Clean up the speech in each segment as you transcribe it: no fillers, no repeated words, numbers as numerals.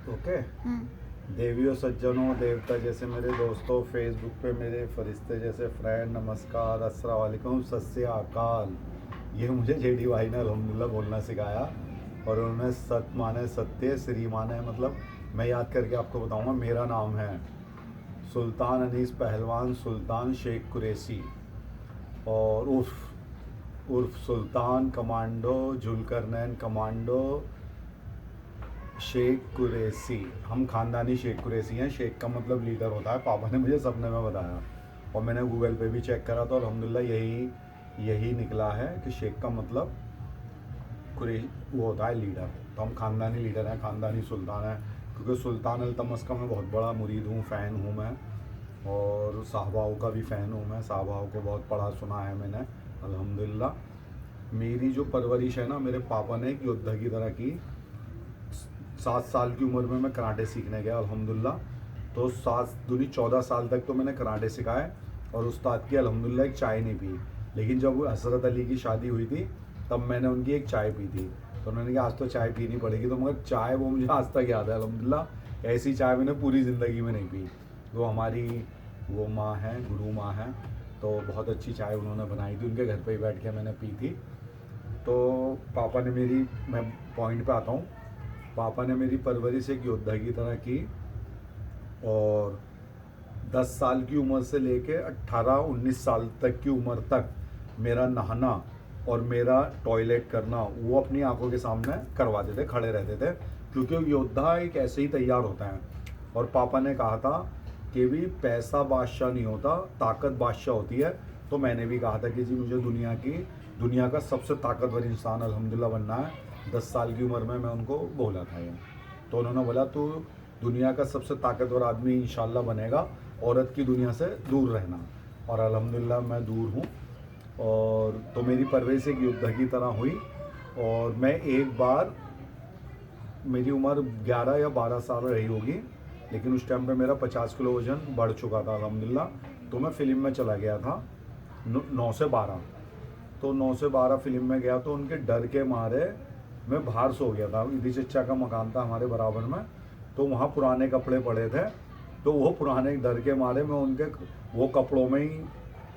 Okay. हम्म। देवियों सज्जनों देवता जैसे मेरे दोस्तों, फेसबुक पे मेरे फरिश्ते जैसे फ्रेंड, नमस्कार, अस्सलाम वालेकुम, सत श्री अकाल। ये मुझे जेडी भाई ने अल्हम्दुलिल्लाह बोलना सिखाया। और उन्होंने सत माने सत्य, श्री माने मतलब मैं याद करके आपको बताऊंगा। मेरा नाम है सुल्तान अनीस पहलवान सुल्तान शेख कुरैशी, और उर्फ सुल्तान कमांडो जुल्करनैन कमांडो शेख कुरैशी। हम ख़ानदानी शेख कुरैशी हैं। शेख का मतलब लीडर होता है, पापा ने मुझे सपने में बताया। और मैंने गूगल पे भी चेक करा तो अल्हम्दुलिल्लाह यही निकला है कि शेख का मतलब कुरैश वो होता है लीडर। तो हम ख़ानदानी लीडर हैं, ख़ानदानी सुल्तान हैं। क्योंकि सुल्तान अल-तमस का मैं बहुत बड़ा मुरीद हूँ, फ़ैन हूँ मैं। और साहबाओं का भी फ़ैन हूँ मैं, साहबाओं को बहुत पढ़ा सुना है मैंने अल्हम्दुलिल्लाह। मेरी जो परवरिश है ना, मेरे पापा ने एक योद्धा की तरह की। 7 साल की उम्र में मैं कराटे सीखने गया अल्हम्दुलिल्लाह। तो 7 दूनी 14 साल तक तो मैंने कराटे सिखाए, और उस्ताद की अल्हम्दुलिल्लाह एक चाय नहीं पी। लेकिन जब हज़रत अली की शादी हुई थी तब मैंने उनकी एक चाय पी थी। तो उन्होंने कहा आज तो चाय पीनी पड़ेगी, तो मगर चाय वो मुझे आज तक याद है अल्हम्दुलिल्लाह। ऐसी चाय मैंने पूरी ज़िंदगी में नहीं पी। वो हमारी वो माँ हैं, गुरु माँ हैं। तो बहुत अच्छी चाय उन्होंने बनाई थी, उनके घर पे ही बैठ के मैंने पी थी। तो पापा ने मेरी, मैं पॉइंट पे आता हूँ, पापा ने मेरी परवरिश एक योद्धा की तरह की। और 10 साल की उम्र से लेके 18-19 साल तक की उम्र तक मेरा नहाना और मेरा टॉयलेट करना वो अपनी आंखों के सामने करवाते थे, खड़े रहते थे। क्योंकि योद्धा एक ऐसे ही तैयार होता है। और पापा ने कहा था कि भी पैसा बादशाह नहीं होता, ताकत बादशाह होती है। तो मैंने भी कहा था कि जी मुझे दुनिया का सबसे ताकतवर इंसान अल्हम्दुलिल्लाह बनना है। 10 साल की उम्र में मैं उनको बोला था ये। तो उन्होंने बोला तू दुनिया का सबसे ताकतवर आदमी इंशाल्लाह बनेगा, औरत की दुनिया से दूर रहना। और अल्हम्दुलिल्लाह मैं दूर हूँ। और तो मेरी परवरिश एक योद्धा की तरह हुई। और मैं एक बार, मेरी उम्र 11 या 12 साल रही होगी, लेकिन उस टाइम पे मेरा 50 किलो वजन बढ़ चुका था अल्हम्दुलिल्लाह। तो मैं फ़िल्म में चला गया था 9 से 12। तो 9 से 12 फिल्म में गया, तो उनके डर के मारे मैं बाहर सो गया था। ईदी चचा का मकान था हमारे बराबर में, तो वहाँ पुराने कपड़े पड़े थे। तो वो पुराने डर के मारे मैं उनके वो कपड़ों में ही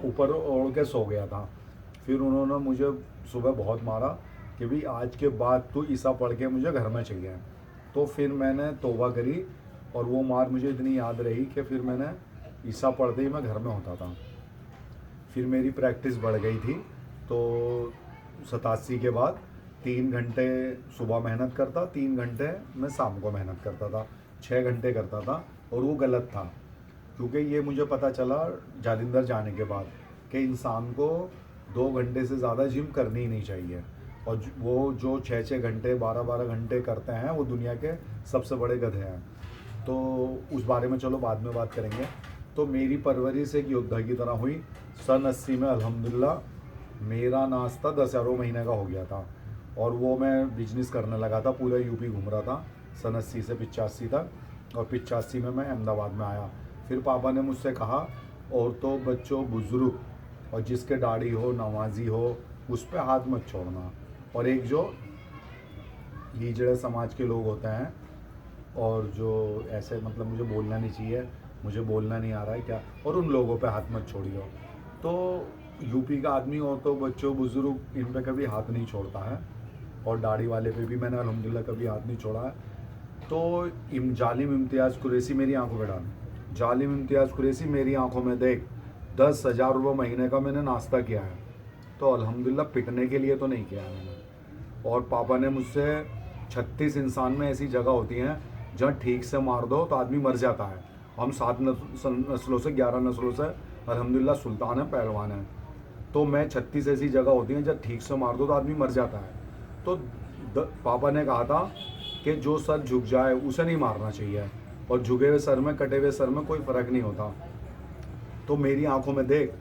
ऊपर ओढ़ के सो गया था। फिर उन्होंने मुझे सुबह बहुत मारा कि भाई आज के बाद तू ईसा पढ़ के मुझे घर में चाहिए। तो फिर मैंने तौबा करी, और वो मार मुझे इतनी याद रही कि फिर मैंने ईसा पढ़ते ही मैं घर में होता था। फिर मेरी प्रैक्टिस बढ़ गई थी। तो 87 के बाद 3 घंटे सुबह मेहनत करता, 3 घंटे मैं शाम को मेहनत करता था, 6 घंटे करता था। और वो गलत था, क्योंकि ये मुझे पता चला जालिंधर जाने के बाद कि इंसान को 2 घंटे से ज़्यादा जिम करनी ही नहीं चाहिए। और वो जो 6-6 घंटे 12-12 घंटे करते हैं वो दुनिया के सबसे बड़े गधे हैं। तो उस बारे में चलो बाद में बात करेंगे। तो मेरी परवरिश एक योद्धा की तरह हुई। सन 80 में अल्हम्दुलिल्लाह मेरा नाश्ता 10,000 महीने का हो गया था, और वो मैं बिजनेस करने लगा था, पूरा यूपी घूम रहा था सन 80 से 85 तक। और 85 में मैं अहमदाबाद में आया। फिर पापा ने मुझसे कहा औरतों, बच्चों, बुज़ुर्ग और जिसके दाढ़ी हो, नमाजी हो, उस पर हाथ मत छोड़ना। और एक जो हीजड़े समाज के लोग होते हैं, और जो ऐसे मतलब मुझे बोलना नहीं चाहिए, मुझे बोलना नहीं आ रहा है क्या, और उन लोगों पे हाथ मत छोड़ियो। तो यूपी का आदमी औरतों, बच्चों, बुज़ुर्ग इन पे कभी हाथ नहीं छोड़ता है। और दाढ़ी वाले पे भी मैंने अल्हम्दुलिल्लाह कभी हाथ नहीं छोड़ा है। तो जालिम इम्तियाज़ कुरैशी मेरी आंखों में डाल, जालिम इम्तियाज़ कुरैशी मेरी आंखों में देख, 10,000 रुपये महीने का मैंने नाश्ता किया है। तो अल्हम्दुलिल्लाह पिटने के लिए तो नहीं किया है मैंने। और पापा ने मुझसे 36 इंसान में ऐसी जगह होती हैं जहाँ ठीक से मार दो तो आदमी मर जाता है। हम 7 नस्लों से 11 नस्लों से अल्हम्दुलिल्लाह सुल्तान है, पहलवान है। तो मैं 36 ऐसी जगह होती हैं जहाँ ठीक से मार दो तो आदमी मर जाता है। तो पापा ने कहा था कि जो सर झुक जाए उसे नहीं मारना चाहिए, और झुके हुए सर में, कटे हुए सर में कोई फ़र्क नहीं होता। तो मेरी आंखों में देख,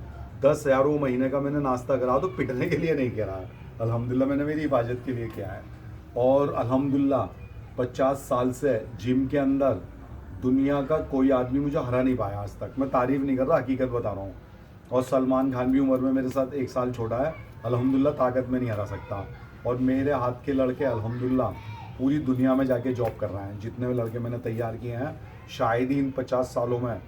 10,000 महीने का मैंने नाश्ता करा, तो पिटने के लिए नहीं करा है अल्हम्दुलिल्लाह, मैंने मेरी हिफाजत के लिए किया है। और अल्हम्दुलिल्लाह 50 साल से जिम के अंदर दुनिया का कोई आदमी मुझे हरा नहीं पाया आज तक। मैं तारीफ़ नहीं कर रहा, हकीकत बता रहा हूँ। और सलमान खान भी उम्र में मेरे साथ 1 साल छोटा है, अल्हम्दुलिल्लाह ताकत में नहीं हरा सकता। और मेरे हाथ के लड़के अल्हम्दुलिल्लाह पूरी दुनिया में जाके जॉब कर रहे हैं। जितने लड़के मैंने तैयार किए हैं शायद ही इन 50 सालों में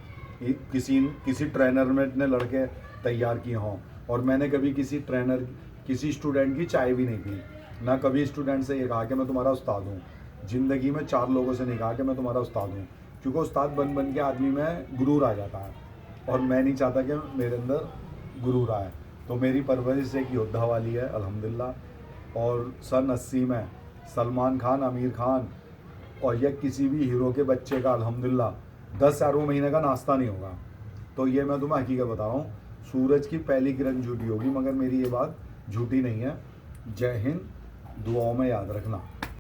किसी ट्रेनर में इतने लड़के तैयार किए हों। और मैंने कभी किसी स्टूडेंट की चाय भी नहीं पी, ना कभी स्टूडेंट से ये कहा कि मैं तुम्हारा उस्ताद हूँ। ज़िंदगी में 4 लोगों से नहीं कहा कि मैं तुम्हारा उस्ताद हूँ, क्योंकि उस्ताद बन के आदमी में गुरूर आ जाता है, और मैं नहीं चाहता कि मेरे अंदर गुरूर आए। तो मेरी परवरिश एक योद्धा वाली है अल्हम्दुलिल्लाह। और सन 80 में सलमान खान, आमिर खान और या किसी भी हीरो के बच्चे का अल्हम्दुलिल्लाह 10,000 महीने का नाश्ता नहीं होगा। तो ये मैं तुम्हें हकीकत बता रहा हूँ, सूरज की पहली किरण झूठी होगी मगर मेरी ये बात झूठी नहीं है। जय हिंद, दुआओं में याद रखना।